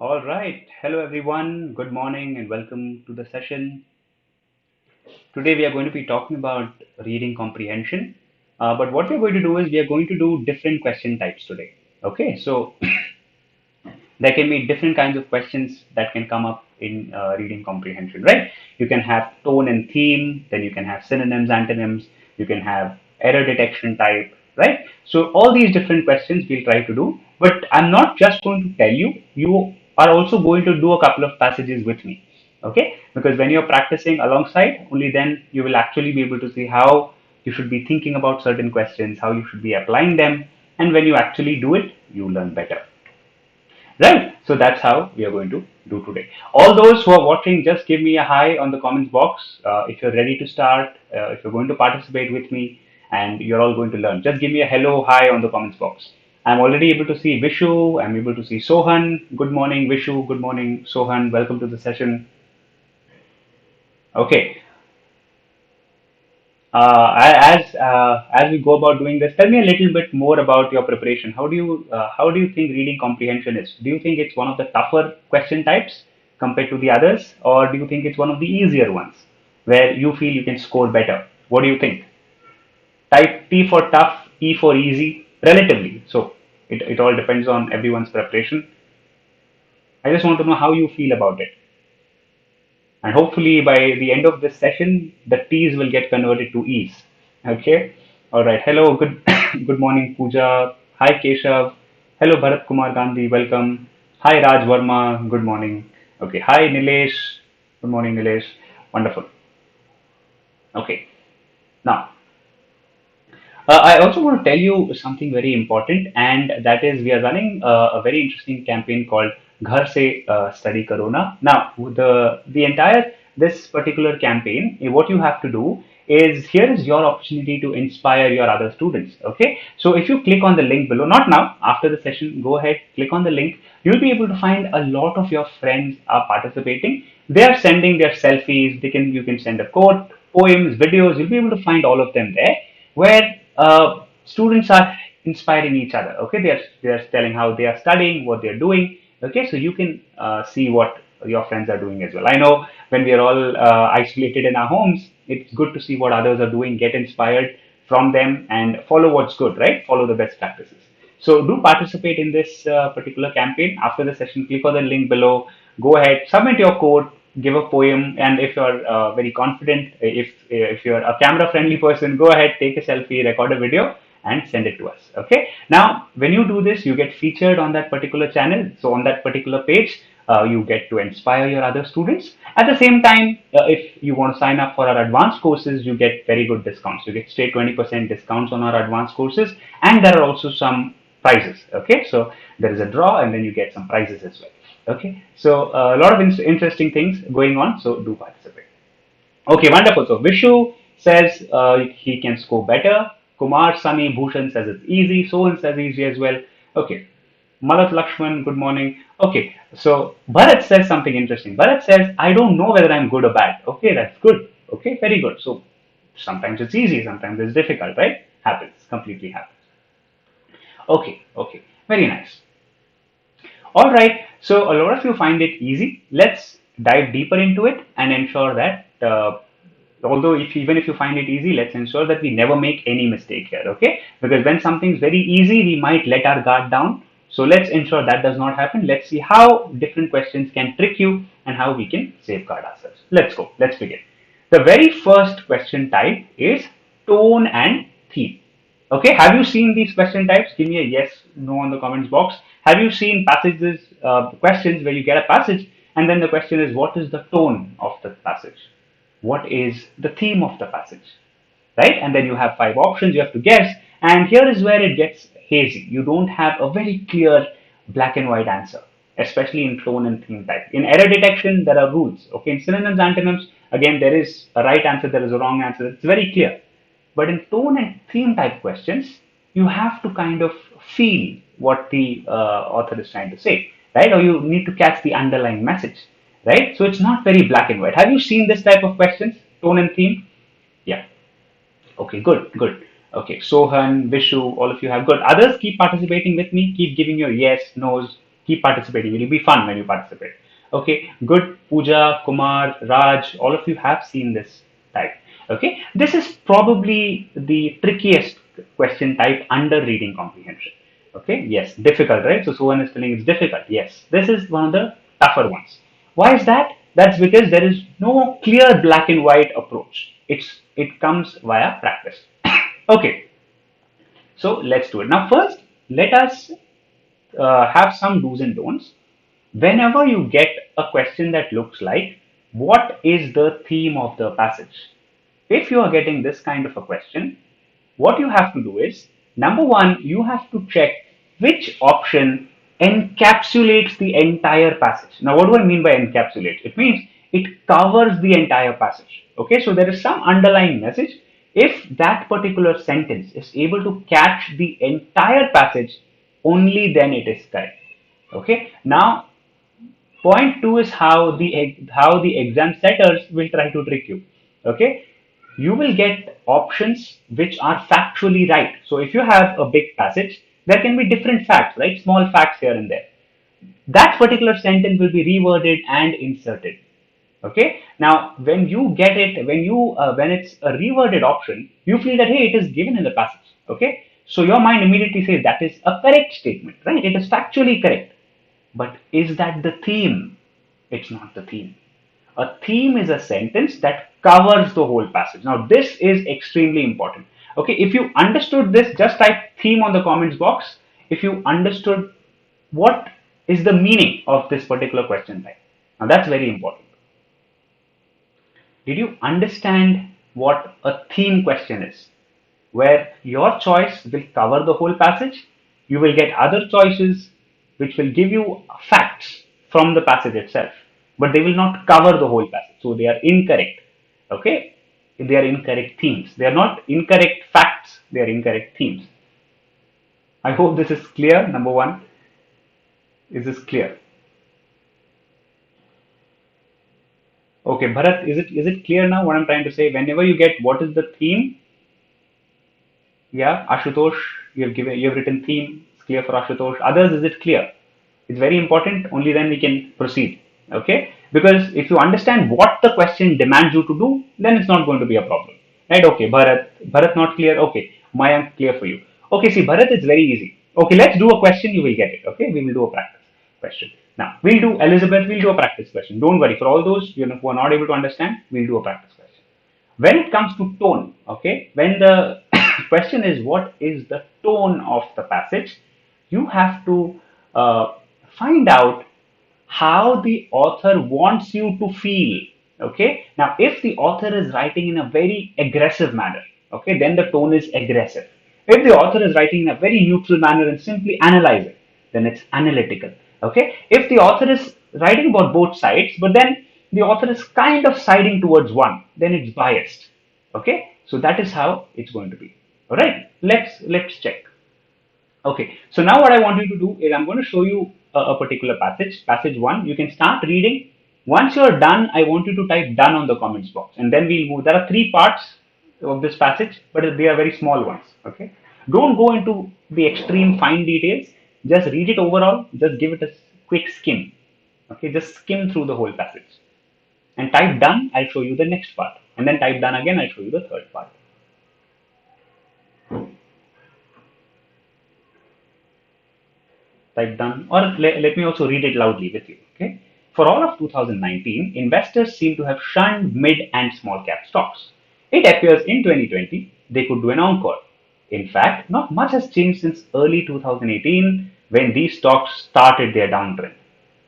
All right. Hello, everyone. Good morning and welcome to the session. Today, we are going to be talking about reading comprehension. But what we're going to do is we are going to do different question types today. Okay. So, there can be different kinds of questions that can come up in reading comprehension, right? You can have tone and theme, then you can have synonyms, antonyms, you can have error detection type, right? So all these different questions we'll try to do, but I'm not just going to tell you, you are also going to do a couple of passages with me, okay? Because when you're practicing alongside, only then you will actually be able to see how you should be thinking about certain questions, how you should be applying them, and when you actually do it, you learn better. Right. So that's how we are going to do today. All those who are watching, just give me a hi on the comments box. If you're ready to start, if you're going to participate with me, and you're all going to learn, just give me a hello, hi on the comments box. I'm already able to see Vishu. I'm able to see Sohan. Good morning, Vishu. Good morning, Sohan. Welcome to the session. Okay. As we go about doing this, tell me a little bit more about your preparation. How do you think reading comprehension is? Do you think it's one of the tougher question types compared to the others, or do you think it's one of the easier ones where you feel you can score better? What do you think? Type T for tough, E for easy, relatively. So it all depends on everyone's preparation. I just want to know how you feel about it. And hopefully by the end of this session, the T's will get converted to E's. Okay. All right. Hello. Good. Good morning, Pooja. Hi, Keshav. Hello, Bharat Kumar Gandhi. Welcome. Hi, Raj Verma. Good morning. Okay. Hi, Nilesh. Good morning, Nilesh. Wonderful. Okay. Now, I also want to tell you something very important, and that is we are running a very interesting campaign called GhareSeStudyKarona. Now, the entire this particular campaign, what you have to do is here is your opportunity to inspire your other students. Okay, so if you click on the link below, not now, after the session, go ahead, click on the link. You'll be able to find a lot of your friends are participating. They are sending their selfies. You can send a quote, poems, videos. You'll be able to find all of them there where students are inspiring each other. Okay, they are telling how they are studying, what they are doing. Okay, so you can see what your friends are doing as well. I know when we are all isolated in our homes, it's good to see what others are doing, get inspired from them, and follow what's good. Right, follow the best practices. So do participate in this particular campaign. After the session, click on the link below. Go ahead, submit your code, give a poem, and if you're very confident, if you're a camera friendly person, go ahead, take a selfie, record a video, and send it to us. Okay. Now, when you do this, you get featured on that particular channel. So on that particular page, you get to inspire your other students. At the same time, if you want to sign up for our advanced courses, you get very good discounts. You get straight 20% discounts on our advanced courses, and there are also some prizes. Okay, so there is a draw, and then you get some prizes as well. Okay, so a lot of interesting things going on. So do participate. Okay, wonderful. So Vishu says he can score better. Kumar, Sunny, Bhushan says it's easy. Sohan says easy as well. Okay. Malat Lakshman, good morning. Okay, so Bharat says something interesting. Bharat says, I don't know whether I'm good or bad. Okay, that's good. Okay, very good. So sometimes it's easy, sometimes it's difficult, right? Happens, completely happens. Okay, okay, very nice. All right, so a lot of you find it easy. Let's dive deeper into it and ensure that, although if even if you find it easy, let's ensure that we never make any mistake here, okay? Because when something's very easy, we might let our guard down. So let's ensure that does not happen. Let's see how different questions can trick you and how we can safeguard ourselves. Let's go. Let's begin. The very first question type is tone and theme. Okay, have you seen these question types? Give me a yes, no on the comments box. Have you seen passages, questions where you get a passage and then the question is, what is the tone of the passage? What is the theme of the passage? Right? And then you have five options you have to guess. And here is where it gets hazy. You don't have a very clear black and white answer, especially in tone and theme type. In error detection, there are rules. Okay, in synonyms, antonyms, again, there is a right answer, there is a wrong answer. It's very clear. But in tone and theme type questions, you have to kind of feel what the author is trying to say, right? Or you need to catch the underlying message, right? So it's not very black and white. Have you seen this type of questions, tone and theme? Yeah. Okay, good, good. Okay, Sohan, Vishu, all of you have good. Others keep participating with me. Keep giving your yes, no's. keep participating. It'll be fun when you participate. Okay, good. Pooja, Kumar, Raj, all of you have seen this type. Okay, this is probably the trickiest question type under reading comprehension. Okay, yes, difficult, right? So Suvan is telling it's difficult. Yes, this is one of the tougher ones. Why is that? That's because there is no clear black and white approach. It comes via practice. Okay, so let's do it. Now, first, let us have some do's and don'ts. Whenever you get a question that looks like, what is the theme of the passage? If you are getting this kind of a question, what you have to do is, number one, you have to check which option encapsulates the entire passage. Now, what do I mean by encapsulate? It means it covers the entire passage. Okay, so there is some underlying message. If that particular sentence is able to catch the entire passage, only then it is correct. Okay, now point two is how the exam setters will try to trick you. Okay, you will get options which are factually right. So if you have a big passage, there can be different facts, right? Small facts here and there. That particular sentence will be reworded and inserted. Okay. Now, when you get it, when it's a reworded option, you feel that hey, it is given in the passage. Okay. So your mind immediately says that is a correct statement, right? It is factually correct. But is that the theme? It's not the theme. A theme is a sentence that covers the whole passage. Now, this is extremely important. Okay, if you understood this, just type theme on the comments box. If you understood what is the meaning of this particular question type. Now, that's very important. Did you understand what a theme question is? Where your choice will cover the whole passage, you will get other choices which will give you facts from the passage itself, but they will not cover the whole passage. So they are incorrect. Okay? They are incorrect themes. They are not incorrect facts, they are incorrect themes. I hope this is clear. Number one, is this clear? Okay, Bharat, is it clear now what I'm trying to say? Whenever you get what is the theme, yeah, Ashutosh, you have written theme. It's clear for Ashutosh. Others, is it clear? It's very important. Only then we can proceed. Okay, because if you understand what the question demands you to do, then it's not going to be a problem, right? Okay, Bharat not clear. Okay, Mayank, clear for you. Okay, see, Bharat is very easy. Okay, let's do a question. You will get it. Okay, we will do a practice question. Now we'll do Elizabeth. We'll do a practice question. Don't worry. For all those who are not able to understand, we'll do a practice question. When it comes to tone, okay, when the question is what is the tone of the passage, you have to find out how the author wants you to feel. Okay, now if the author is writing in a very aggressive manner, okay, then the tone is aggressive. If the author is writing in a very neutral manner and simply analyzing, then it's analytical. Okay, if the author is writing about both sides, but then the author is kind of siding towards one, then it's biased. Okay, so that is how it's going to be. All right, let's check. Okay, so now what I want you to do is I'm going to show you a particular passage, passage one. You can start reading. Once you're done, I want you to type done on the comments box, and then we'll move. There are three parts of this passage, but they are very small ones. Okay, don't go into the extreme fine details. Just read it overall. Just give it a quick skim. Okay, just skim through the whole passage and type done. I'll show you the next part, and then type done again. I'll show you the third part. Type done, or let me also read it loudly with you. Okay. For all of 2019, investors seem to have shunned mid and small cap stocks. It appears in 2020 they could do an encore. In fact, not much has changed since early 2018 when these stocks started their downtrend.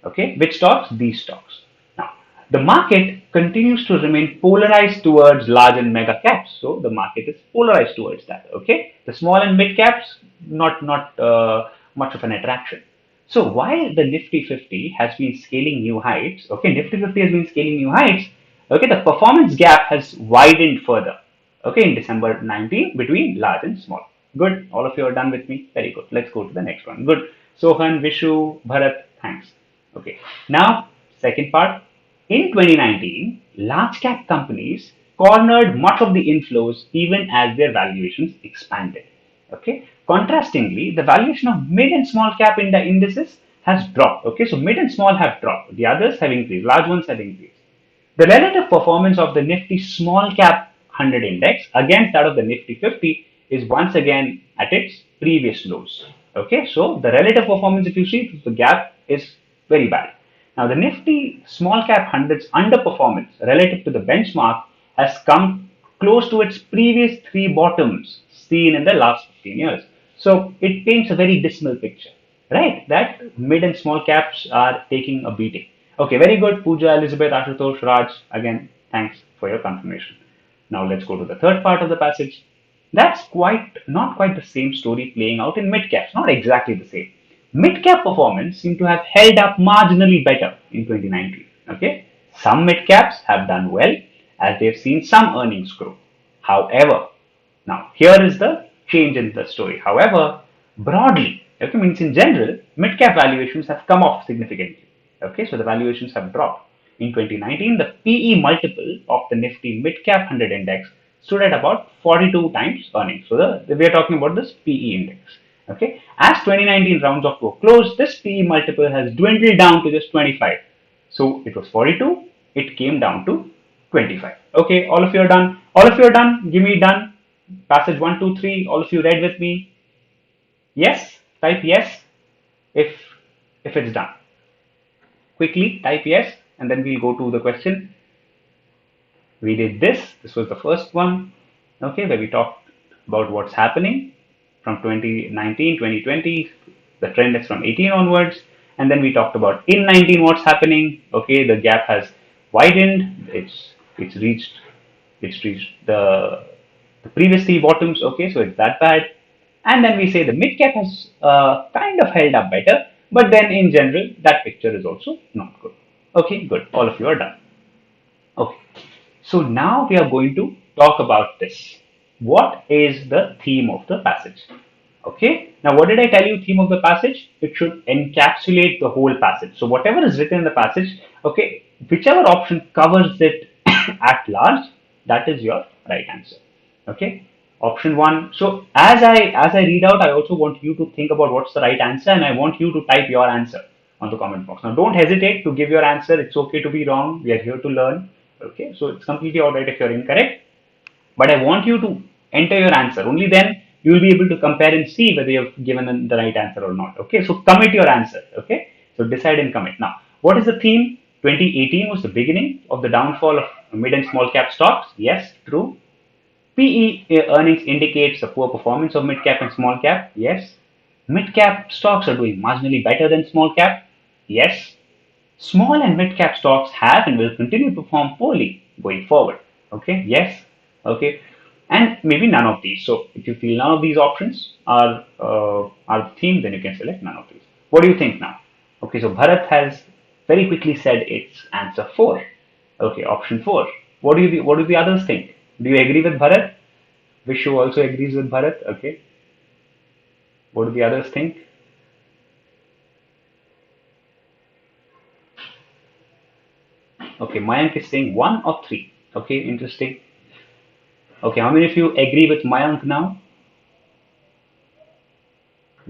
Okay, which stocks? These stocks. Now, the market continues to remain polarized towards large and mega caps. So the market is polarized towards that. Okay, the small and mid caps not much of an attraction. So while the Nifty 50 has been scaling new heights, okay, Nifty 50 has been scaling new heights, okay, the performance gap has widened further, okay, in December 19 between large and small. Good, all of you are done with me. Very good. Let's go to the next one. Good. Sohan, Vishu, Bharat, thanks. Okay, now second part. In 2019, large cap companies cornered much of the inflows even as their valuations expanded. Okay. Contrastingly, the valuation of mid and small cap indices has dropped. Okay, so mid and small have dropped. The others have increased. Large ones have increased. The relative performance of the Nifty small cap 100 index against that of the Nifty 50 is once again at its previous lows. Okay, so the relative performance, if you see, the gap is very bad. Now, the Nifty small cap 100's underperformance relative to the benchmark has come close to its previous three bottoms seen in the last 15 years. So, it paints a very dismal picture, right? That mid and small caps are taking a beating. Okay, very good. Pooja, Elizabeth, Ashutosh, Raj, again, thanks for your confirmation. Now let's go to the third part of the passage. That's not quite the same story playing out in mid caps, not exactly the same. Mid cap performance seem to have held up marginally better in 2019. Okay, some mid caps have done well as they've seen some earnings grow. However, now here is the change in the story. However, broadly, okay, means in general, mid cap valuations have come off significantly. Okay, so the valuations have dropped. In 2019, the PE multiple of the Nifty Mid Cap 100 Index stood at about 42 times earnings. So we are talking about this PE index. Okay, as 2019 rounds off to a close, this PE multiple has dwindled down to just 25. So it was 42, it came down to 25. Okay, all of you are done. All of you are done. Give me done. Passage 1, 2, 3. All of you read with me. Yes, type yes if it's done. Quickly type yes, and then we'll go to the question. We did this. This was the first one, okay, where we talked about what's happening from 2019, 2020. The trend is from 18 onwards, and then we talked about in 19 what's happening. Okay, the gap has widened. It's reached the previous three bottoms. Okay, so it's that bad. And then we say the mid cap has kind of held up better, but then in general, that picture is also not good. Okay, good. All of you are done. Okay, so now we are going to talk about this. What is the theme of the passage? Okay, now what did I tell you? Theme of the passage? It should encapsulate the whole passage. So whatever is written in the passage, okay, whichever option covers it at large, that is your right answer. Okay, option one. So as I read out, I also want you to think about what's the right answer, and I want you to type your answer on the comment box. Now don't hesitate to give your answer. It's okay to be wrong. We are here to learn. Okay, so it's completely alright if you're incorrect, but I want you to enter your answer. Only then you will be able to compare and see whether you have given the right answer or not. Okay, so commit your answer. Okay, so decide and commit. Now, what is the theme? 2018 was the beginning of the downfall of mid and small cap stocks. Yes, true. PE earnings indicates the poor performance of mid cap and small cap. Yes. Mid cap stocks are doing marginally better than small cap. Yes. Small and mid cap stocks have and will continue to perform poorly going forward. Okay. Yes. Okay. And maybe none of these. So if you feel none of these options are the theme, then you can select none of these. What do you think now? Okay. So Bharat has very quickly said its answer 4. Okay. Option 4. What do the others think? Do you agree with Bharat? Vishu also agrees with Bharat. Okay. What do the others think? Okay, Mayank is saying 1 or 3. Okay, interesting. Okay, how many of you agree with Mayank now?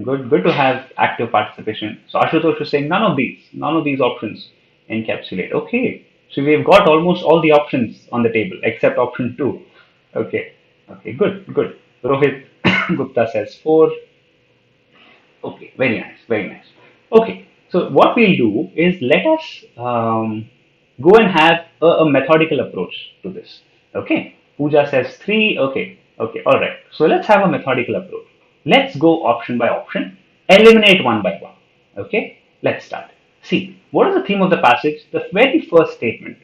Good to have active participation. So Ashutosh is saying none of these options encapsulate. Okay, so we've got almost all the options on the table except option 2. Okay, good. Rohit Gupta says 4. Okay, very nice. Okay, so what we'll do is let us go and have a methodical approach to this. Okay, Pooja says 3. Okay, all right. So let's have a methodical approach. Let's go option by option, eliminate one by one. Okay, let's start. See, what is the theme of the passage? The very first statement.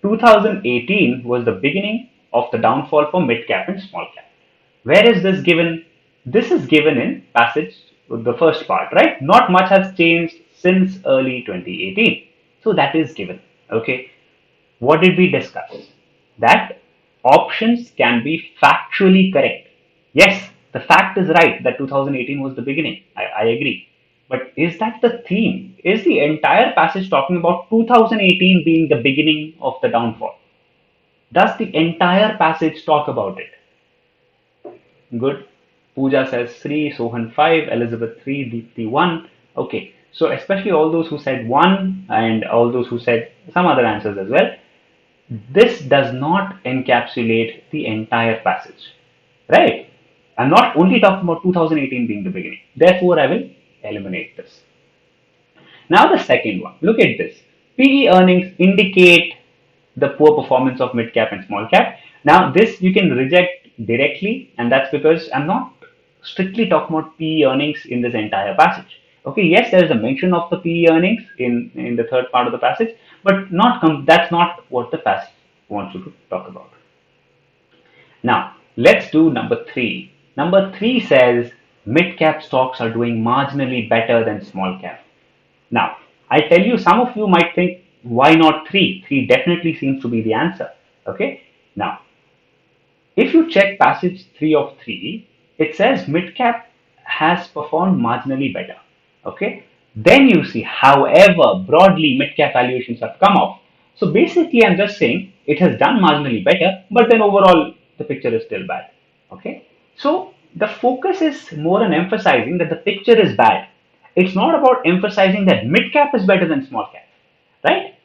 2018 was the beginning of the downfall for mid cap and small cap. Where is this given? This is given in passage, the first part, right? Not much has changed since early 2018. So that is given. Okay. What did we discuss? That options can be factually correct. Yes, the fact is right that 2018 was the beginning. I agree. But is that the theme? Is the entire passage talking about 2018 being the beginning of the downfall? Does the entire passage talk about it? Good. Pooja says 3, Sohan 5, Elizabeth 3, Deepthi 1. Okay. So especially all those who said one and all those who said some other answers as well, this does not encapsulate the entire passage, right? I'm not only talking about 2018 being the beginning. Therefore, I will eliminate this. Now the second one, look at this. PE earnings indicate the poor performance of mid cap and small cap. Now this you can reject directly, and that's because I'm not strictly talking about PE earnings in this entire passage. Okay, yes, there is a mention of the PE earnings in the third part of the passage, but that's not what the passage wants you to talk about. Now, let's do number three. Number three says mid cap stocks are doing marginally better than small cap. Now, I tell you, some of you might think, why not three? Three definitely seems to be the answer. Okay. Now, if you check passage 3 of 3, it says mid cap has performed marginally better. Okay. Then you see, however, broadly mid cap valuations have come off. So basically, I'm just saying it has done marginally better, but then overall the picture is still bad. Okay. So the focus is more on emphasizing that the picture is bad. It's not about emphasizing that mid cap is better than small cap, right?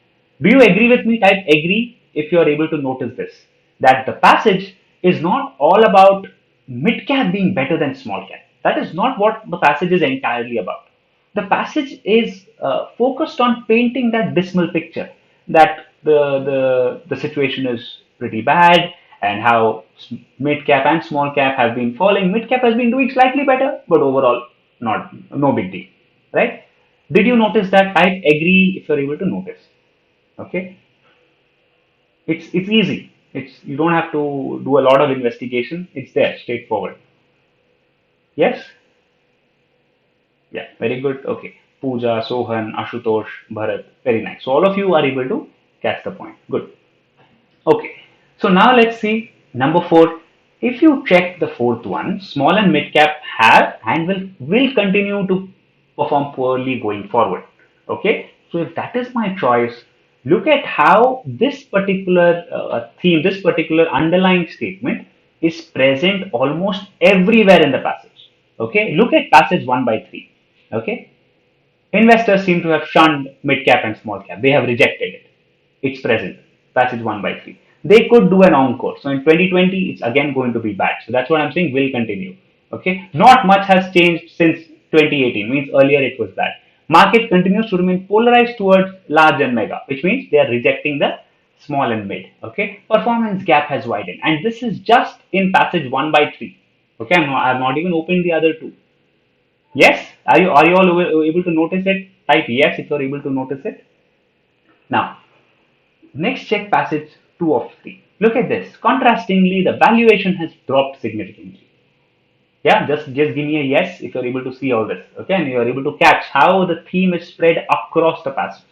Do you agree with me? Type agree if you are able to notice this. That the passage is not all about mid cap being better than small cap. That is not what the passage is entirely about. The passage is focused on painting that dismal picture that the situation is pretty bad and how mid cap and small cap have been falling. Mid cap has been doing slightly better, but overall not no big deal, right? Did you notice that? Type agree if you're able to notice. Okay, it's easy. It's you don't have to do a lot of investigation. It's there, straightforward. Yes, yeah, very good. Okay, Pooja, Sohan, Ashutosh, Bharat, very nice. So all of you are able to catch the point. Good. Okay, so now let's see number four. If you check the fourth one, small and mid cap have and will continue to perform poorly going forward. Okay, so if that is my choice, look at how this particular theme, this particular underlying statement is present almost everywhere in the passage. Okay, look at passage 1 by 3. Okay, investors seem to have shunned mid cap and small cap. They have rejected it. It's present. Passage 1 by 3. They could do an encore. So in 2020, it's again going to be bad. So that's what I'm saying will continue. Okay. Not much has changed since 2018. Means earlier it was bad. Market continues to remain polarized towards large and mega, which means they are rejecting the small and mid. Okay. Performance gap has widened. And this is just in passage 1 by 3. Okay. I'm not even opening the other two. Yes? Are you all able to notice it? Type yes if you're able to notice it. Now, next check passage 2 of 3. Look at this. Contrastingly, the valuation has dropped significantly. Yeah, just give me a yes if you're able to see all this. Okay, and you're able to catch how the theme is spread across the passage.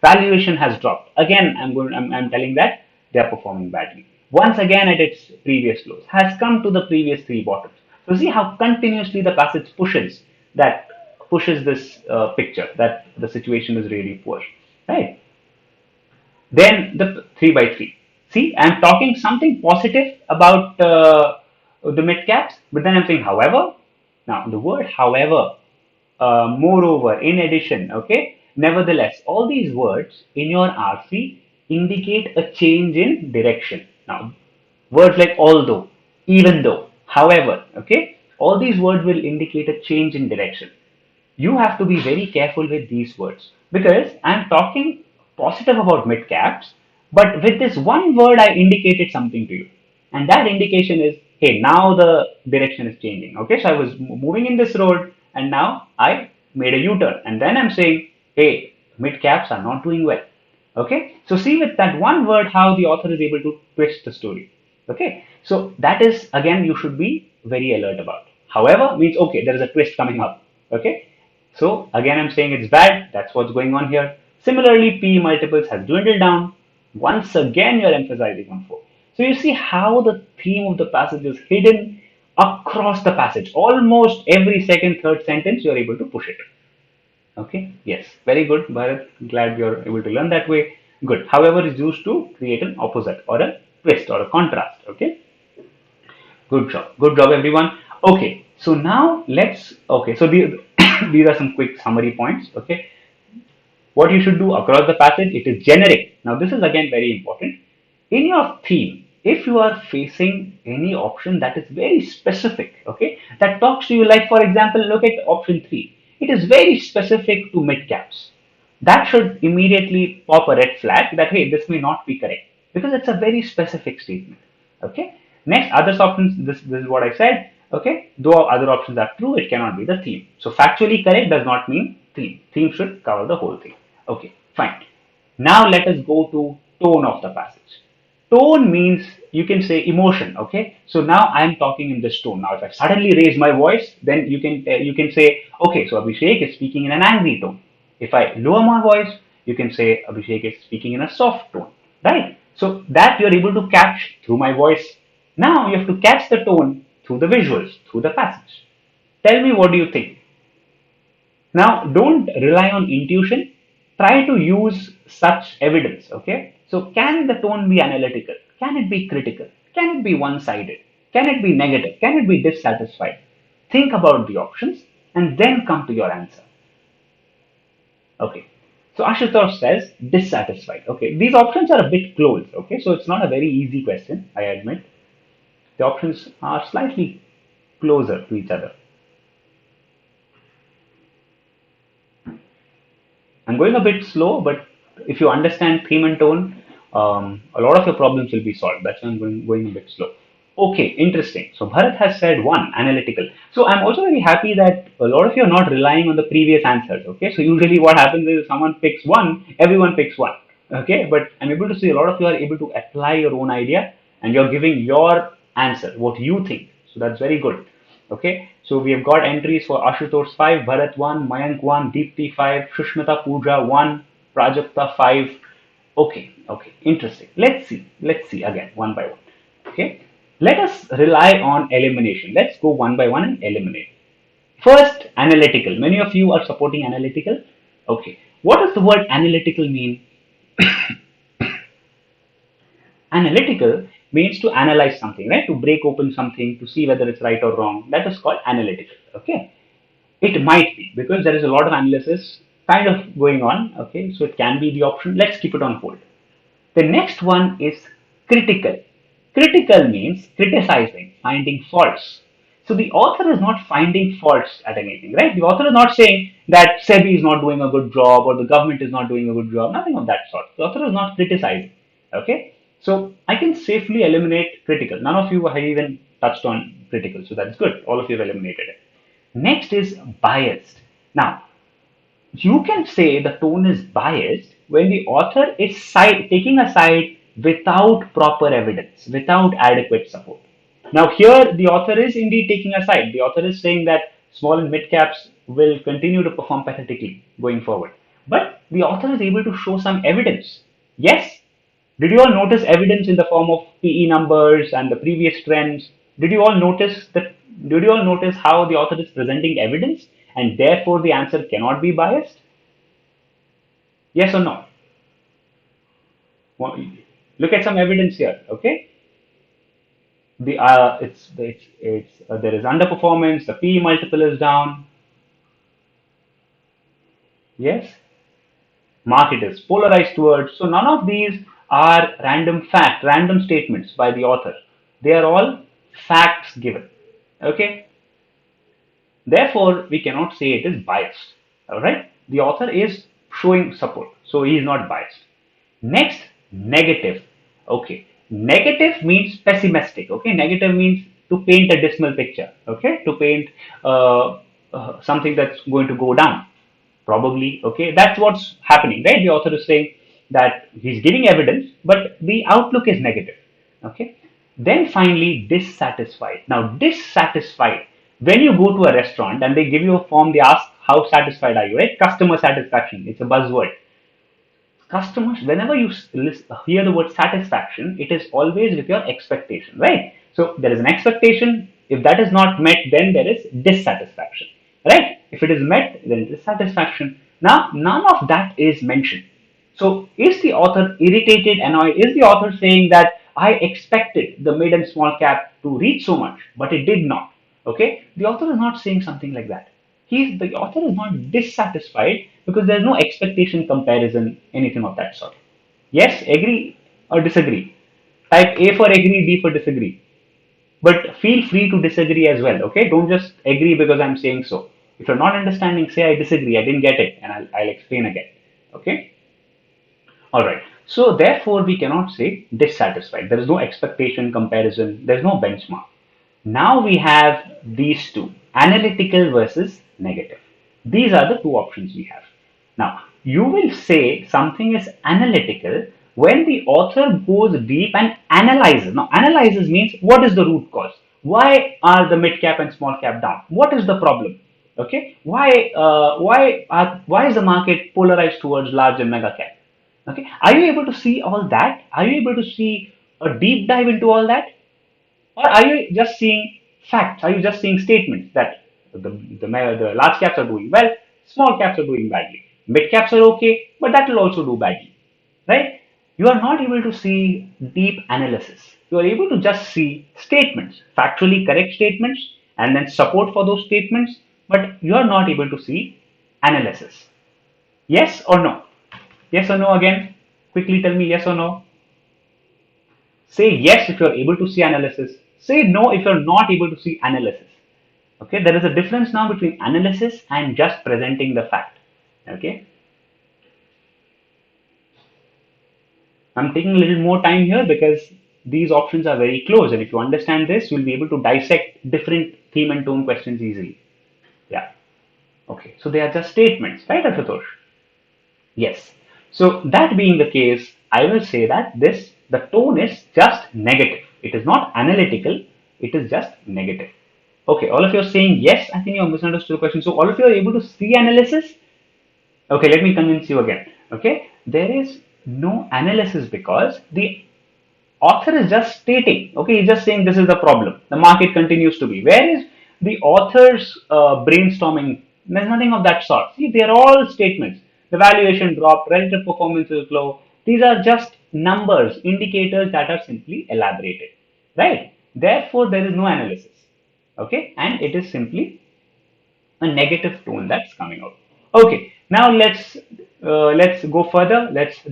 Valuation has dropped. Again, I'm telling that they are performing badly. Once again at its previous lows, has come to the previous three bottoms. So see how continuously the passage pushes this picture that the situation is really poor, right? Then the 3 by 3. See, I'm talking something positive about the mid caps, but then I'm saying, however, now the word however, moreover, in addition, okay, nevertheless, all these words in your RC indicate a change in direction. Now, words like although, even though, however, okay, all these words will indicate a change in direction. You have to be very careful with these words because I'm talking positive about mid caps, but with this one word, I indicated something to you, and that indication is, hey, now the direction is changing. Okay, so I was moving in this road, and now I made a U-turn, and then I'm saying, hey, mid caps are not doing well. Okay, so see with that one word how the author is able to twist the story. Okay, so that is again you should be very alert about. However, means okay, there is a twist coming up. Okay, so again, I'm saying it's bad. That's what's going on here. Similarly, P multiples has dwindled down. Once again, you're emphasizing on 4. So you see how the theme of the passage is hidden across the passage. Almost every second, third sentence, you're able to push it. Okay. Yes. Very good, Bharat. Glad you're able to learn that way. Good. However, is used to create an opposite or a twist or a contrast. Okay. Good job. Good job, everyone. Okay. So now let's. Okay. So the these are some quick summary points. Okay, what you should do across the passage, it is generic. Now this is again very important. In your theme, if you are facing any option that is very specific, okay, that talks to you, like for example, look at option 3. It is very specific to mid caps. That should immediately pop a red flag that hey, this may not be correct because it's a very specific statement. Okay. Next, other options. This is what I said. Okay. Though other options are true, it cannot be the theme. So factually correct does not mean theme. Theme should cover the whole thing. Okay. Fine. Now let us go to tone of the passage. Tone means you can say emotion. Okay. So now I am talking in this tone. Now if I suddenly raise my voice, then you can say okay. So Abhishek is speaking in an angry tone. If I lower my voice, you can say Abhishek is speaking in a soft tone, right? So that you're able to catch through my voice. Now you have to catch the tone through the visuals, through the passage. Tell me, what do you think? Now don't rely on intuition. Try to use such evidence, okay? So can the tone be analytical? Can it be critical? Can it be one-sided? Can it be negative? Can it be dissatisfied? Think about the options and then come to your answer. Okay. So Ashutosh says dissatisfied. Okay. These options are a bit close. Okay. So it's not a very easy question, I admit. The options are slightly closer to each other. I'm going a bit slow, but if you understand theme and tone, a lot of your problems will be solved. That's why I'm going a bit slow. Okay, interesting. So Bharat has said one, analytical. So I'm also very happy that a lot of you are not relying on the previous answers. Okay, so usually what happens is someone picks one, everyone picks one. Okay, but I'm able to see a lot of you are able to apply your own idea and you're giving your answer, what you think. So that's very good. Okay, so we have got entries for Ashutosh 5, Bharat 1, Mayank 1, Deepti 5, Shushmita Pooja 1, Prajakta 5. Okay, interesting. Let's see again one by one. Okay, let us rely on elimination. Let's go one by one and eliminate. First, analytical. Many of you are supporting analytical. Okay, what does the word analytical mean? Analytical means to analyze something, right? To break open something, to see whether it's right or wrong. That is called analytical. Okay. It might be because there is a lot of analysis kind of going on. Okay. So it can be the option. Let's keep it on hold. The next one is critical. Critical means criticizing, finding faults. So the author is not finding faults at anything, right? The author is not saying that SEBI is not doing a good job or the government is not doing a good job, nothing of that sort. The author is not criticizing. Okay? So I can safely eliminate critical. None of you have even touched on critical, so that's good. All of you have eliminated it. Next is biased. Now, you can say the tone is biased when the author is taking a side without proper evidence, without adequate support. Now, here the author is indeed taking a side. The author is saying that small and mid caps will continue to perform pathetically going forward. But the author is able to show some evidence. Yes, did you all notice evidence in the form of PE numbers and the previous trends? Did you all notice that? Did you all notice how the author is presenting evidence and therefore the answer cannot be biased? Yes or no? Well, look at some evidence here. Okay, there is underperformance. The PE multiple is down. Yes, market is polarized towards. So none of these are random statements by the author. They are all facts given. Okay. Therefore, we cannot say it is biased. All right. The author is showing support, so he is not biased. Next, negative. Okay. Negative means pessimistic. Okay. Negative means to paint a dismal picture. Okay. To paint something that's going to go down. Probably. Okay. That's what's happening, right? The author is saying that he's giving evidence, but the outlook is negative. Okay. Then finally, dissatisfied. Now, dissatisfied. When you go to a restaurant and they give you a form, they ask, how satisfied are you, right? Customer satisfaction. It's a buzzword. Customers, whenever you hear the word satisfaction, it is always with your expectation, right? So there is an expectation. If that is not met, then there is dissatisfaction, right? If it is met, then it is satisfaction. Now, none of that is mentioned. So is the author irritated, annoyed? Is the author saying that I expected the mid and small cap to reach so much, but it did not? Okay, the author is not saying something like that. The author is not dissatisfied because there's no expectation comparison, anything of that sort. Yes, agree or disagree. Type A for agree, D for disagree. But feel free to disagree as well, okay? Don't just agree because I'm saying so. If you're not understanding, say I disagree, I didn't get it, and I'll explain again, okay? All right. So therefore, we cannot say dissatisfied. There is no expectation comparison. There is no benchmark. Now we have these two, analytical versus negative. These are the two options we have. Now, you will say something is analytical when the author goes deep and analyzes. Now, analyzes means what is the root cause? Why are the mid cap and small cap down? What is the problem? Okay, why is the market polarized towards large and mega cap? Okay, are you able to see all that? Are you able to see a deep dive into all that? Or are you just seeing facts? Are you just seeing statements that the large caps are doing well, small caps are doing badly, mid caps are okay, but that will also do badly, right? You are not able to see deep analysis. You are able to just see statements, factually correct statements, and then support for those statements, but you are not able to see analysis. Yes or no? Yes or no again? Quickly tell me yes or no. Say yes if you're able to see analysis. Say no if you're not able to see analysis. Okay, there is a difference now between analysis and just presenting the fact. Okay, I'm taking a little more time here because these options are very close, and if you understand this, you'll be able to dissect different theme and tone questions easily. Yeah. Okay, so they are just statements, right, Ashutosh? Yes. So that being the case, I will say that the tone is just negative. It is not analytical. It is just negative. Okay, all of you are saying yes. I think you have misunderstood the question. So all of you are able to see analysis. Okay, let me convince you again. Okay, there is no analysis because the author is just stating. Okay, he's just saying this is the problem. The market continues to be. Where is the author's brainstorming? There's nothing of that sort. See, they are all statements. The valuation dropped, relative performance is low. These are just numbers, indicators that are simply elaborated, right? Therefore, there is no analysis. Okay, and it is simply a negative tone that's coming out. Okay, now let's go further. Let's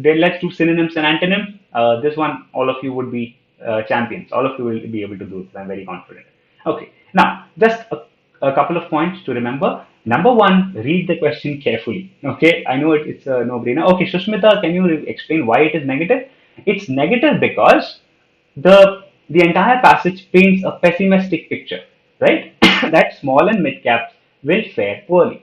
do synonyms and antonyms. This one, all of you would be champions. All of you will be able to do this. I'm very confident. Okay, now just a couple of points to remember. Number one, read the question carefully. Okay, I know it's a no-brainer. Okay, Shushmita, can you explain why it is negative? It's negative because the entire passage paints a pessimistic picture, right? That small and mid caps will fare poorly.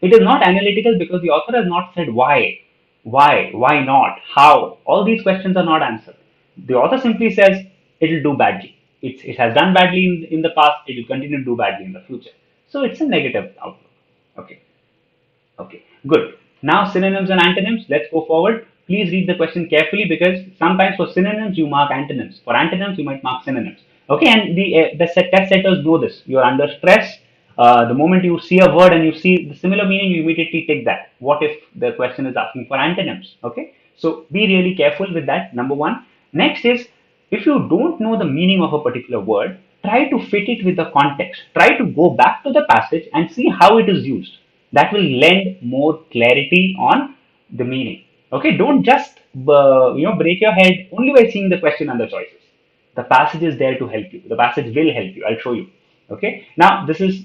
It is not analytical because the author has not said why not, how. All these questions are not answered. The author simply says it will do badly. It has done badly in the past, it will continue to do badly in the future. So it's a negative outlook. Okay. Okay, good. Now synonyms and antonyms. Let's go forward. Please read the question carefully because sometimes for synonyms you mark antonyms. For antonyms you might mark synonyms. Okay, and the test setters know this. You are under stress. The moment you see a word and you see the similar meaning, you immediately take that. What if the question is asking for antonyms? Okay, so be really careful with that. Number one. Next is if you don't know the meaning of a particular word, try to fit it with the context. Try to go back to the passage and see how it is used. That will lend more clarity on the meaning. Okay, don't just break your head only by seeing the question and the choices. The passage is there to help you. The passage will help you. I'll show you. Okay, now this is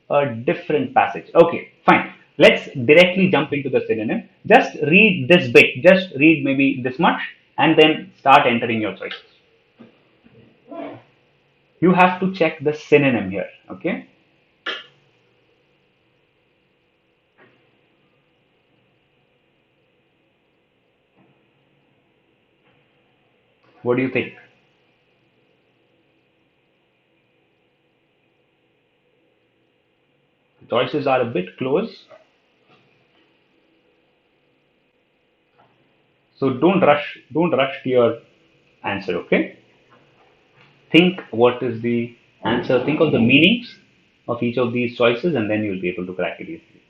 a different passage. Okay, fine. Let's directly jump into the synonym. Just read this bit. Just read maybe this much and then start entering your choices. You have to check the synonym here. Okay. What do you think? The choices are a bit close. So don't rush to your answer, okay? Think what is the answer, think of the meanings of each of these choices, and then you'll be able to crack it easily.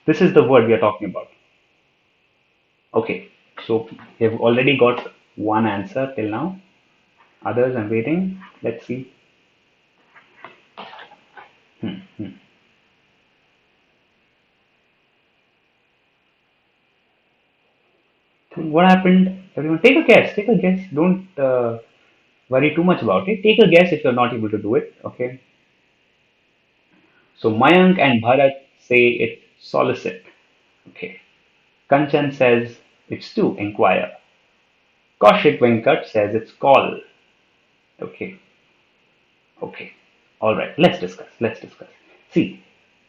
This is the word we are talking about. Okay, so you've already got one answer till now. Others, I'm waiting. Let's see. What happened? Everyone, take a guess. Take a guess. Don't worry too much about it. Take a guess if you're not able to do it. Okay. So Mayank and Bharat say it's solicit. Okay. Kanchan says it's to inquire. Kaushik Venkat says it's call. Okay. Okay. All right. Let's discuss. Let's discuss. See,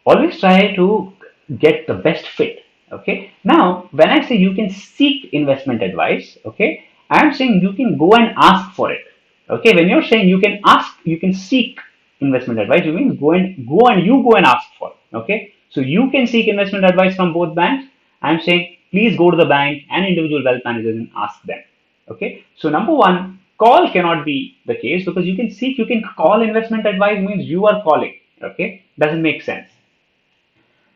always try to get the best fit. Okay. Now, when I say you can seek investment advice, okay, I'm saying you can go and ask for it. Okay. When you're saying you can ask, you can seek investment advice, you mean go and ask for it. Okay. So you can seek investment advice from both banks. I'm saying please go to the bank and individual wealth managers and ask them. Okay. So number one, call cannot be the case because you can call investment advice means you are calling. Okay. Doesn't make sense.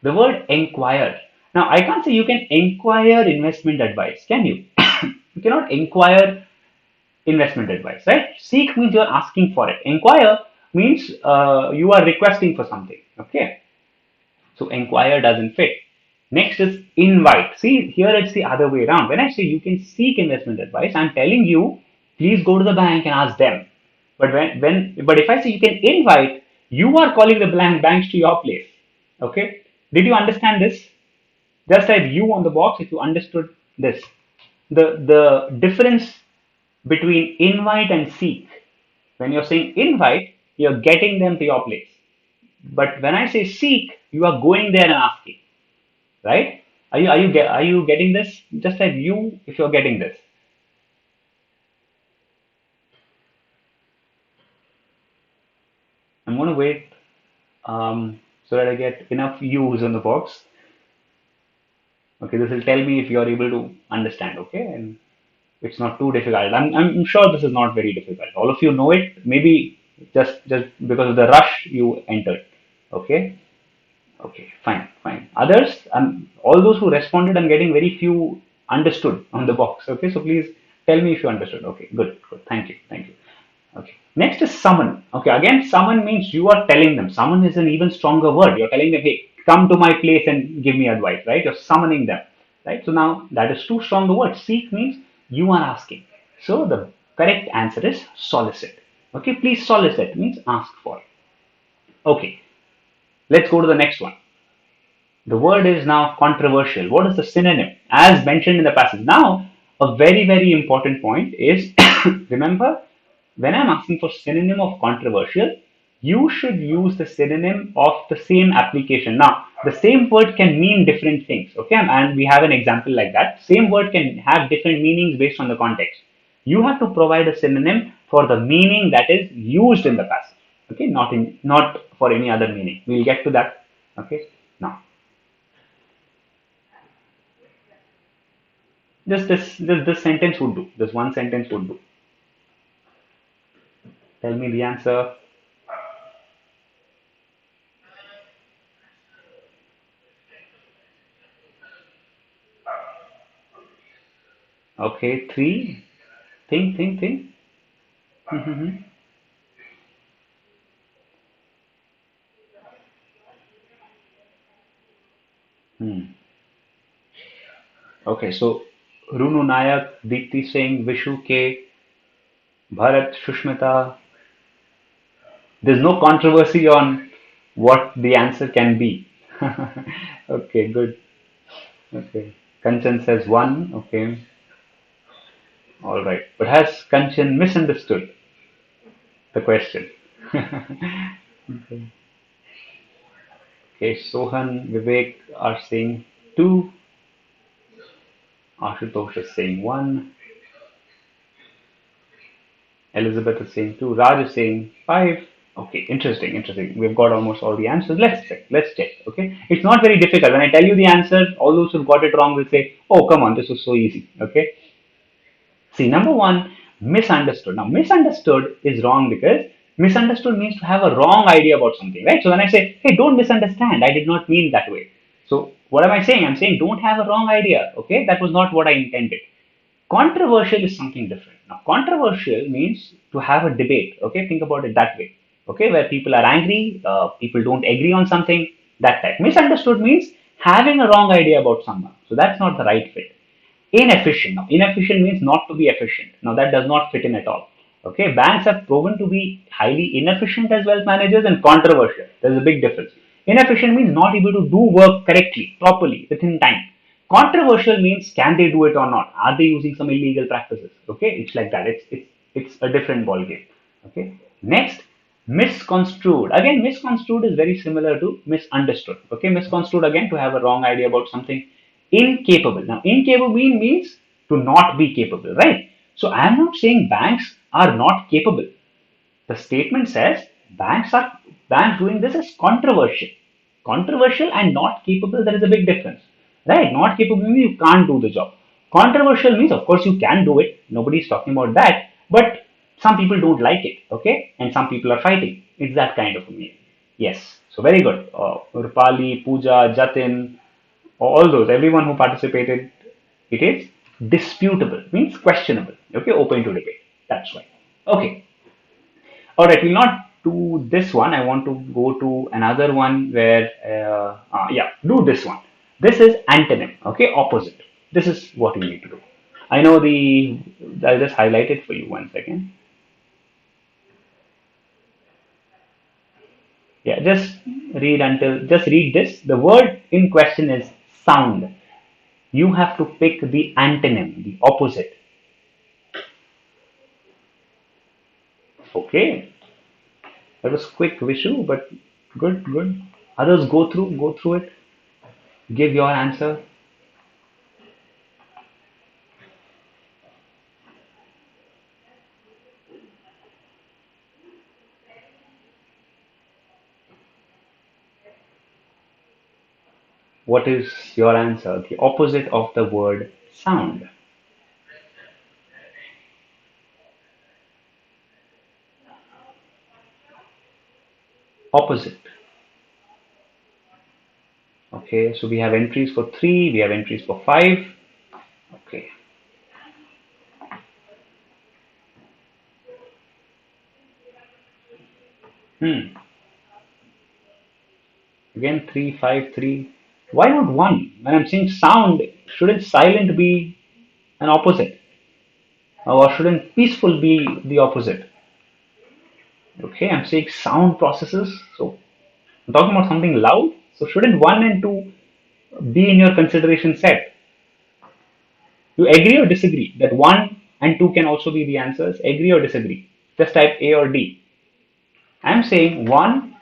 The word inquire. Now, I can't say you can inquire investment advice, can you? You cannot inquire investment advice, right? Seek means you're asking for it. Inquire means you are requesting for something, okay? So, inquire doesn't fit. Next is invite. See, here it's the other way around. When I say you can seek investment advice, I'm telling you, please go to the bank and ask them. But if I say you can invite, you are calling the banks to your place. Okay? Did you understand this? Just type U on the box if you understood this. The difference between invite and seek. When you're saying invite, you're getting them to your place. But when I say seek, you are going there and asking, right? Are you getting this? Just type U if you're getting this. I'm going to wait so that I get enough U's on the box. Okay, this will tell me if you're able to understand. Okay, and it's not too difficult. I'm sure this is not very difficult. All of you know it. Maybe just because of the rush you entered. Okay. Okay. Fine. Fine. Others, all those who responded, I'm getting very few understood on the box. Okay. So please tell me if you understood. Okay. Good. Good. Thank you. Thank you. Okay. Next is summon. Okay. Again, summon means you are telling them. Summon is an even stronger word. You're telling them, hey, come to my place and give me advice, right? You're summoning them, right? So now that is too strong a word. Seek means you are asking. So the correct answer is solicit. Okay. Please solicit means ask for. Okay. Let's go to the next one. The word is now controversial. What is the synonym? As mentioned in the passage. Now, a very, very important point is remember, when I'm asking for synonym of controversial, you should use the synonym of the same application. Now, the same word can mean different things. Okay, and we have an example like that. Same word can have different meanings based on the context. You have to provide a synonym for the meaning that is used in the passage. Okay, not for any other meaning. We'll get to that. Okay, now just this sentence would do. This one sentence would do. Tell me the answer. Okay, three. Think. Mhm. Hmm. Okay, so Runu Nayak, Deepti Singh, Vishu K, Bharat, Shushmita. There's no controversy on what the answer can be. Okay, good. Okay. Kanchan says one. Okay. All right. But has Kanchan misunderstood the question? Okay. Sohan, Vivek are saying two. Ashutosh is saying one. Elizabeth is saying two. Raj is saying five. Okay, interesting. We've got almost all the answers. Let's check. Okay, it's not very difficult. When I tell you the answer, all those who've got it wrong will say, "Oh, come on, this was so easy." Okay. See, number one, misunderstood. Now, misunderstood is wrong because misunderstood means to have a wrong idea about something, right? So when I say, "Hey, don't misunderstand," I did not mean that way. So what am I saying? I'm saying don't have a wrong idea. Okay, that was not what I intended. Controversial is something different. Now, controversial means to have a debate. Okay, think about it that way. Okay, where people are angry, people don't agree on something, that type. Misunderstood means having a wrong idea about someone. So that's not the right fit. Inefficient. Now, inefficient means not to be efficient. Now, that does not fit in at all. Okay, banks have proven to be highly inefficient as wealth managers and controversial. There's a big difference. Inefficient means not able to do work correctly, properly, within time. Controversial means can they do it or not? Are they using some illegal practices? Okay, it's like that. It's a different ball game. Okay. Next, misconstrued. Again, misconstrued is very similar to misunderstood. Okay, misconstrued again to have a wrong idea about something. Incapable. Now, incapable means to not be capable, right? So I am not saying banks are not capable. The statement says banks doing this is controversial. Controversial and not capable, there is a big difference. Right? Not capable means you can't do the job. Controversial means of course you can do it. Nobody's talking about that. But some people don't like it, okay? And some people are fighting. It's that kind of a meaning. Yes. So very good. Rupali, Pooja, Jatin, all those, everyone who participated, it is disputable, means questionable. Okay, open to debate. That's why. Okay. All right, we'll not do this one. I want to go to another one where, yeah, do this one. This is antonym, okay, opposite. This is what we need to do. I know I'll just highlight it for you 1 second. Yeah, just read this. The word in question is sound. You have to pick the antonym, the opposite. Okay, that was quick, Vishu, but good, good. Others go through it. Give your answer. What is your answer? The opposite of the word sound. Opposite. Okay, so we have entries for 3, we have entries for 5. Okay. Hmm. Again, 3, 5, 3. Why not 1? When I'm saying sound, shouldn't silent be an opposite? Or shouldn't peaceful be the opposite? Okay, I'm saying sound processes. So I'm talking about something loud. So shouldn't 1 and 2 be in your consideration set? You agree or disagree that 1 and 2 can also be the answers? Agree or disagree? Just type A or D. I'm saying 1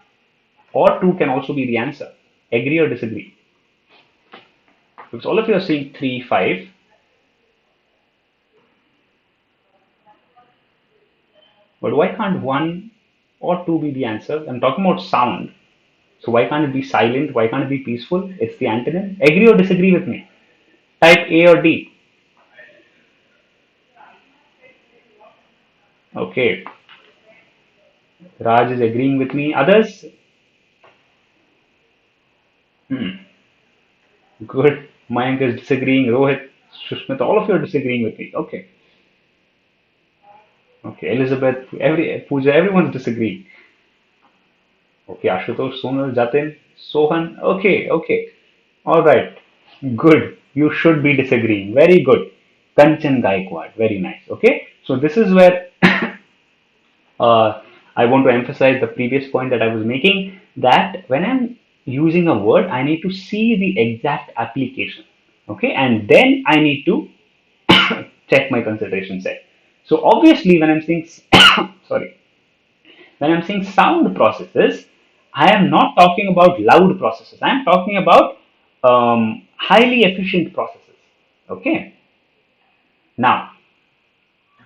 or 2 can also be the answer. Agree or disagree? Because all of you are saying 3, 5. But why can't 1 or 2 be the answer? I'm talking about sound. So why can't it be silent? Why can't it be peaceful? It's the antonym. Agree or disagree with me? Type A or D. Okay. Raj is agreeing with me. Others? Hmm. Good. Mayank is disagreeing. Rohit, Shushmita, all of you are disagreeing with me. Okay. Okay. Elizabeth, Pooja, everyone's disagreeing. Okay. Ashutosh, Sonal, Jatin, Sohan. Okay. Okay. All right. Good. You should be disagreeing. Very good. Kanchan Gaikwad. Very nice. Okay. So this is where I want to emphasize the previous point that I was making, that when I'm using a word, I need to see the exact application. Okay. And then I need to check my consideration set. So obviously, when I'm saying sorry, when I'm saying sound processes, I am not talking about loud processes. I am talking about highly efficient processes. Okay. Now,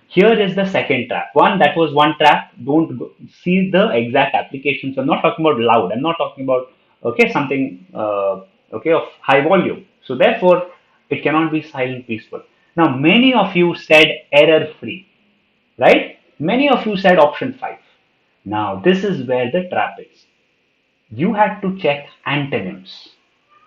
here is the second trap. That was one trap. Don't see the exact application. So I'm not talking about loud. I'm not talking about okay something okay of high volume. So therefore, it cannot be silent peaceful. Now, many of you said error free, right? Many of you said option 5. Now, this is where the trap is. You had to check antonyms.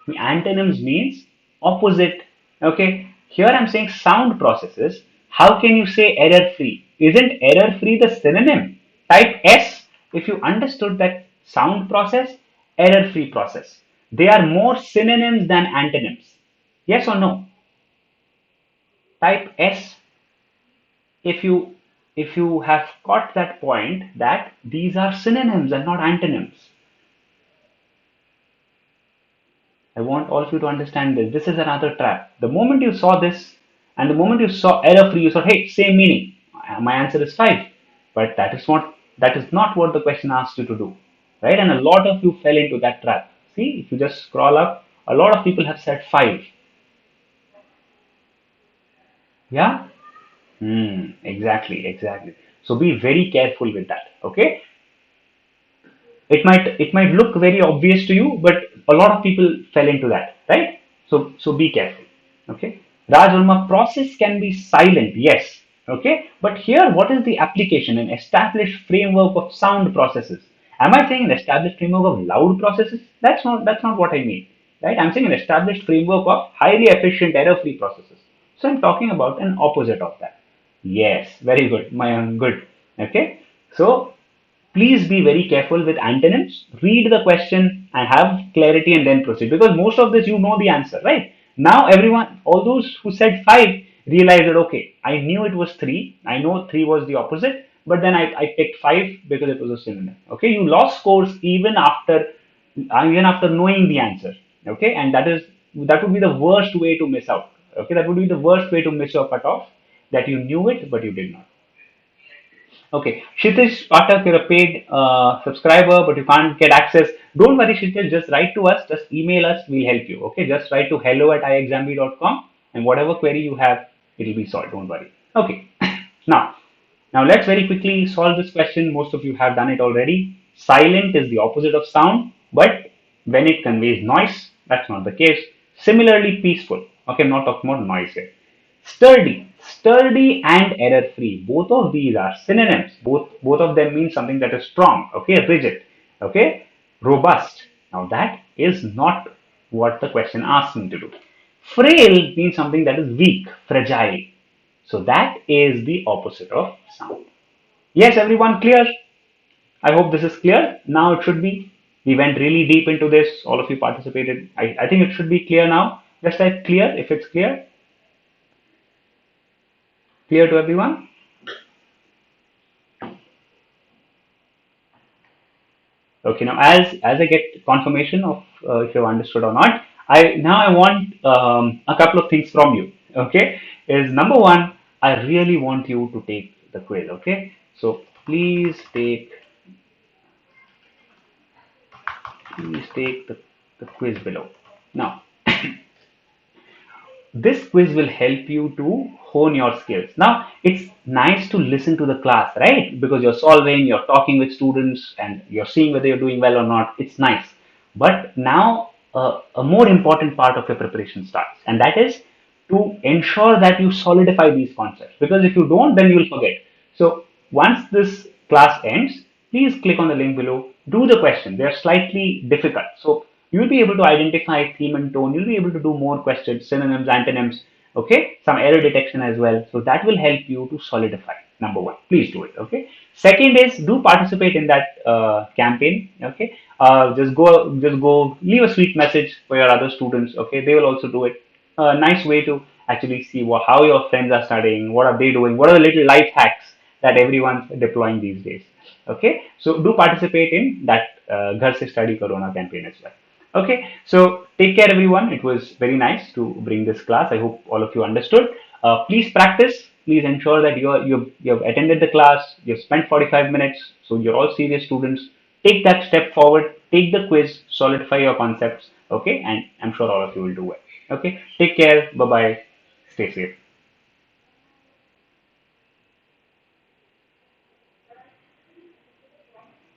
The antonyms means opposite. Okay, here I'm saying sound processes. How can you say error free? Isn't error free the synonym? Type S if you understood that sound process, error free process. They are more synonyms than antonyms. Yes or no? type S if you have got that point that these are synonyms and not antonyms. I want all of you to understand this. This is another trap. The moment you saw this and the moment you saw error free, you said, hey, same meaning. My answer is 5. But that is not what the question asked you to do. Right? And a lot of you fell into that trap. See, if you just scroll up, a lot of people have said 5. Yeah? Exactly. So be very careful with that. Okay? It might look very obvious to you, but a lot of people fell into that, right? So be careful. Okay. Raj Verma, process can be silent, yes. Okay, but here what is the application? An established framework of sound processes. Am I saying an established framework of loud processes? That's not what I mean, right? I'm saying an established framework of highly efficient error free processes. So I'm talking about an opposite of that. Yes, very good, my good. Okay, so please be very careful with antonyms. Read the question and have clarity and then proceed. Because most of this you know the answer, right? Now everyone, all those who said 5 realized that okay, I knew it was 3. I know 3 was the opposite, but then I picked 5 because it was a synonym. Okay, you lost scores even after knowing the answer. Okay, and that would be the worst way to miss out. Okay, that would be the worst way to miss your cutoff, that you knew it but you did not. Okay, Kshitish Patak, you're a paid subscriber, but you can't get access. Don't worry, Kshitish, just write to us, just email us, we'll help you. Okay, just write to hello@iexamb.com and whatever query you have, it'll be solved. Don't worry. Okay, now, now let's very quickly solve this question. Most of you have done it already. Silent is the opposite of sound, but when it conveys noise, that's not the case. Similarly, peaceful. Okay, I'm not talking about noise here. Sturdy and error-free. Both of these are synonyms. Both of them mean something that is strong. Okay, rigid. Okay, robust. Now that is not what the question asked me to do. Frail means something that is weak, fragile. So that is the opposite of sound. Yes, everyone clear? I hope this is clear. Now it should be. We went really deep into this. All of you participated. I think it should be clear now. Just type clear if it's clear. Clear to everyone? Okay, now as I get confirmation of if you've understood or not, I want a couple of things from you. Okay, is number one, I really want you to take the quiz. Okay, so please take the quiz below. Now, this quiz will help you to hone your skills. Now, it's nice to listen to the class, right? Because you're solving, you're talking with students, and you're seeing whether you're doing well or not. It's nice. But now, a more important part of your preparation starts, and that is to ensure that you solidify these concepts. Because if you don't, then you'll forget. So, once this class ends, please click on the link below. Do the question. They're slightly difficult. So, you'll be able to identify theme and tone. You'll be able to do more questions, synonyms, antonyms, okay, some error detection as well. So that will help you to solidify. Number one, please do it. Okay. Second is do participate in that campaign. Okay. Just go, leave a sweet message for your other students. Okay, they will also do it. A nice way to actually see how your friends are studying, what are they doing, what are the little life hacks that everyone's deploying these days. Okay, so do participate in that GhareSeStudyKarona campaign as well. Okay, so take care, everyone. It was very nice to bring this class. I hope all of you understood. Please practice. Please ensure that you've attended the class. You've spent 45 minutes. So you're all serious students. Take that step forward. Take the quiz. Solidify your concepts. Okay, and I'm sure all of you will do well. Okay, take care. Bye bye. Stay safe.